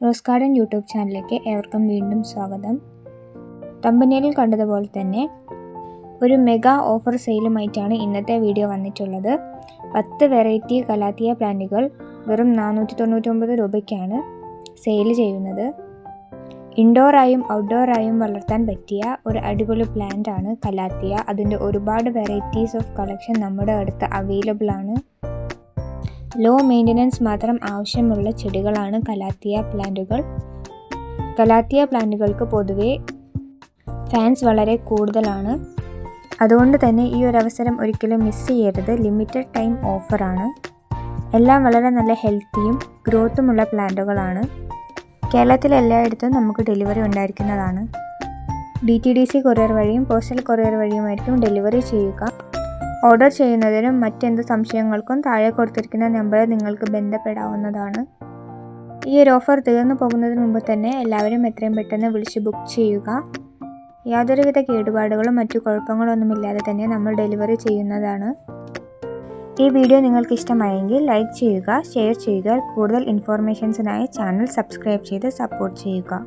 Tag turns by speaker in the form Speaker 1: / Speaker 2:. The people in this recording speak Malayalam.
Speaker 1: റോസ് ഗാർഡൻ യൂട്യൂബ് ചാനലിലേക്ക് ഏവർക്കും വീണ്ടും സ്വാഗതം. തമ്പനെയിലിൽ കണ്ടതുപോലെ തന്നെ ഒരു മെഗാ ഓഫർ സെയിലുമായിട്ടാണ് ഇന്നത്തെ വീഡിയോ വന്നിട്ടുള്ളത്. 10 വെറൈറ്റി കലാത്തിയ പ്ലാന്റുകൾ വെറും 499 രൂപയ്ക്കാണ് സെയിൽ ചെയ്യുന്നത്. ഇൻഡോറായും ഔട്ട്ഡോറായും വളർത്താൻ പറ്റിയ ഒരു അടിപൊളി പ്ലാന്റ് ആണ് കലാത്തിയ. അതിൻ്റെ ഒരുപാട് വെറൈറ്റീസ് ഓഫ് കളക്ഷൻ നമ്മുടെ അടുത്ത് അവൈലബിൾ ആണ്. ലോ മെയിൻ്റനൻസ് മാത്രം ആവശ്യമുള്ള ചെടികളാണ് കലാത്തിയ പ്ലാന്റുകൾ. കലാത്തിയ പ്ലാന്റുകൾക്ക് പൊതുവെ ഫാൻസ് വളരെ കൂടുതലാണ്. അതുകൊണ്ട് തന്നെ ഈ ഒരു അവസരം ഒരിക്കലും മിസ് ചെയ്യരുത്. ലിമിറ്റഡ് ടൈം ഓഫറാണ്. എല്ലാം വളരെ നല്ല ഹെൽത്തിയും ഗ്രോത്തുമുള്ള പ്ലാന്റുകളാണ്. കേരളത്തിലെ എല്ലായിടത്തും നമുക്ക് ഡെലിവറി ഉണ്ടായിരിക്കുന്നതാണ്. DTDC കൊറിയർ വഴിയും പോസ്റ്റൽ കൊറിയർ വഴിയുമായിരിക്കും ഡെലിവറി ചെയ്യുക. ഓർഡർ ചെയ്യുന്നതിനും മറ്റെന്ത് സംശയങ്ങൾക്കും താഴെ കൊടുത്തിരിക്കുന്ന നമ്പറിൽ നിങ്ങൾക്ക് ബന്ധപ്പെടാവുന്നതാണ്. ഈ ഒരു ഓഫർ തീർന്നു പോകുന്നതിന് മുമ്പ് തന്നെ എല്ലാവരും എത്രയും പെട്ടെന്ന് വിളിച്ച് ബുക്ക് ചെയ്യുക. യാതൊരുവിധ കേടുപാടുകളും മറ്റു കുഴപ്പങ്ങളൊന്നുമില്ലാതെ തന്നെ നമ്മൾ ഡെലിവറി ചെയ്യുന്നതാണ്. ഈ വീഡിയോ നിങ്ങൾക്ക് ഇഷ്ടമായെങ്കിൽ ലൈക്ക് ചെയ്യുക, ഷെയർ ചെയ്യുക. കൂടുതൽ ഇൻഫോർമേഷൻസിനായി ചാനൽ സബ്സ്ക്രൈബ് ചെയ്ത് സപ്പോർട്ട് ചെയ്യുക.